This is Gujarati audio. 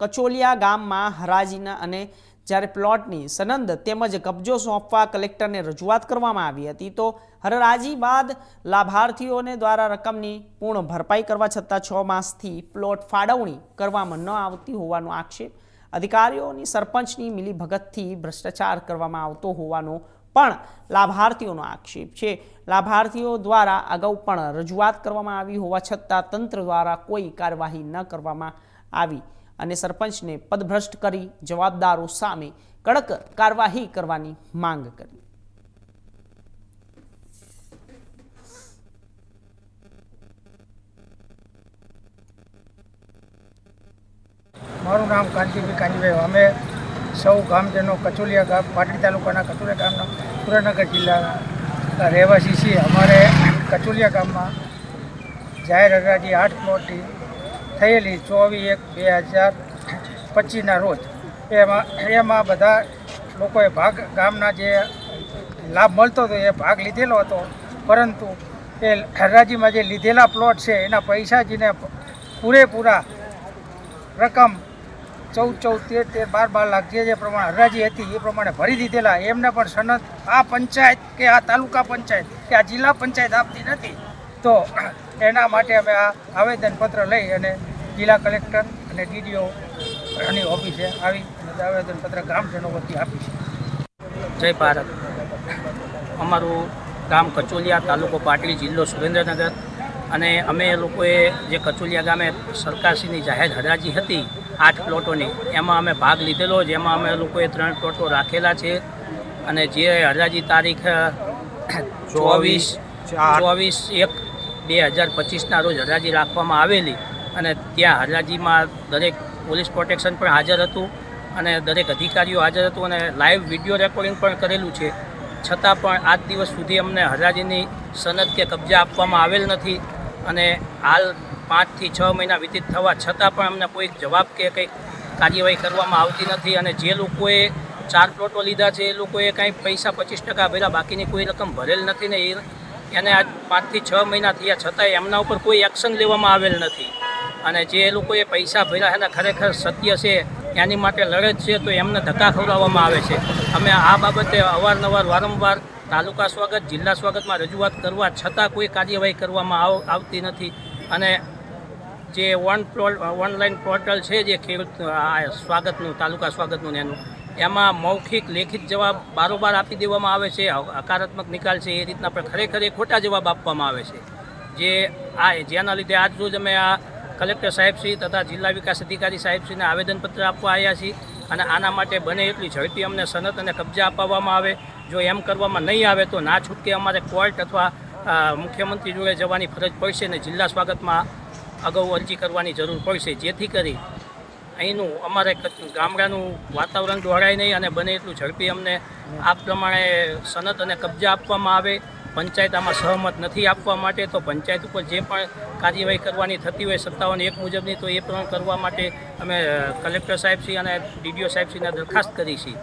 કચોલિયા ગામમાં હરાજીના અને જ્યારે પ્લોટની સનંદ તેમજ કબજો સોંપવા કલેક્ટરને રજૂઆત કરવામાં આવી હતી, તો હરાજી બાદ લાભાર્થીઓને દ્વારા રકમની પૂર્ણ ભરપાઈ કરવા છતાં 6 માસથી પ્લોટ ફાળવણી કરવામાં ન આવતી હોવાનો આક્ષેપ, અધિકારીઓની સરપંચની મિલીભગતથી ભ્રષ્ટાચાર કરવામાં આવતો હોવાનો પણ લાભાર્થીઓનો આક્ષેપ છે। લાભાર્થીઓ દ્વારા અગાઉ પણ રજૂઆત કરવામાં આવી હોવા છતાં તંત્ર દ્વારા કોઈ કાર્યવાહી ન કરવામાં આવી અને સરપંચને પદભ્રષ્ટ કરી જવાબદારો સામે કડક કાર્યવાહી કરવાની માંગ કરી। મારું નામ કાંતિભાઈ કાંજીભાઈ, અમે સૌ ગામજનો કચોલિયા ગામ પાટડી તાલુકાના કચોલિયા ગામના સુરેન્દ્રનગર જિલ્લાના રહેવાસી છીએ। અમારે કચોલિયા ગામમાં જાહેર હરાજી 8 પ્લોટની થયેલી 24/1/2025ના રોજ એમાં બધા લોકોએ ગામના જે લાભ મળતો હતો એ ભાગ લીધેલો હતો, પરંતુ એ હરાજીમાં જે લીધેલા પ્લોટ છે એના પૈસા જેને પૂરેપૂરા રકમ 14, 13, 12 લાખ જે પ્રમાણે હરાજી હતી એ પ્રમાણે ભરી દીધેલા, એમને પણ સનદ આ પંચાયત કે આ તાલુકા પંચાયત કે આ જિલ્લા પંચાયત આપતી નથી। તો એના માટે અમે આ આવેદનપત્ર લઈ અને જિલ્લા કલેક્ટર અને DDOની ઓફિસે આવી અને આવેદનપત્ર ગામજનો વતી આપી છે। જય ભારત। અમારું ગામ કચોલિયા, તાલુકો પાટડી, જિલ્લો સુરેન્દ્રનગર, અને અમે લોકોએ જે કચોલિયા ગામે સરકારશ્રીની જાહેર હરાજી હતી 8 પ્લોટોની, એમાં અમે ભાગ લીધેલો, જેમાં અમે લોકોએ 3 પ્લોટો રાખેલા છે અને જે હરાજી તારીખ 24/1/2025ના રોજ હરાજી રાખવામાં આવેલી અને ત્યાં હરાજીમાં દરેક પોલીસ પ્રોટેક્શન પણ હાજર હતું અને દરેક અધિકારીઓ હાજર હતું અને લાઈવ વિડીયો રેકોર્ડિંગ પણ કરેલું છે, છતાં પણ આજ દિવસ સુધી અમને હરાજીની સનદ કે કબજા આપવામાં આવેલ નથી અને હાલ 5 થી 6 મહિના વ્યતીત થવા છતાં પણ અમને કોઈ જવાબ કે કંઈક કાર્યવાહી કરવામાં આવતી નથી અને જે લોકોએ 4 પ્લોટો લીધા છે એ લોકોએ કંઈ પૈસા 25% ભર્યા, બાકીની કોઈ રકમ ભરેલ નથી ને એને આજ 5 થી 6 મહિના થયા છતાંય એમના ઉપર કોઈ એક્શન લેવામાં આવેલ નથી અને જે લોકોએ પૈસા ભર્યા એના ખરેખર સત્ય છે એની માટે લડત છે તો એમને ધક્કા ખવડાવવામાં આવે છે। અમે આ બાબતે અવારનવાર વારંવાર તાલુકા સ્વાગત, જિલ્લા સ્વાગતમાં રજૂઆત કરવા છતાં કોઈ કાર્યવાહી કરવામાં આવતી નથી અને જે ઓનલાઈન પોર્ટલ છે જે ખેડૂત સ્વાગતનું, તાલુકા સ્વાગતનું એનું, એમાં મૌખિક લેખિત જવાબ બારોબાર આપી દેવામાં આવે છે, હકારાત્મક નિકાલ છે એ રીતના પણ ખરેખર એ ખોટા જવાબ આપવામાં આવે છે, જેના લીધે આજ રોજ અમે આ કલેક્ટર સાહેબશ્રી તથા જિલ્લા વિકાસ અધિકારી સાહેબશ્રીને આવેદનપત્ર આપવા આવ્યા છીએ અને આના માટે બને એટલી ઝડપી અમને સનદ અને કબજા અપાવવામાં આવે। જો એમ કરવામાં નહીં આવે તો ના છૂટકે અમારે કોર્ટ અથવા મુખ્યમંત્રી જોડે જવાની ફરજ પડશે અને જિલ્લા સ્વાગતમાં અગાઉ અરજી કરવાની જરૂર પડશે, જેથી કરી અહીંનું અમારે ગામડાનું વાતાવરણ દોહરાય નહીં અને બને એટલું ઝડપી અમને આ પ્રમાણે સનદ અને કબજા આપવામાં આવે। પંચાયત આમાં સહમત નથી આપવા માટે, તો પંચાયત ઉપર જે પણ કાર્યવાહી કરવાની થતી હોય 57(1) મુજબની, તો એ પણ કરવા માટે અમે કલેક્ટર સાહેબશ્રી અને DDO સાહેબશ્રીને દરખાસ્ત કરી છે।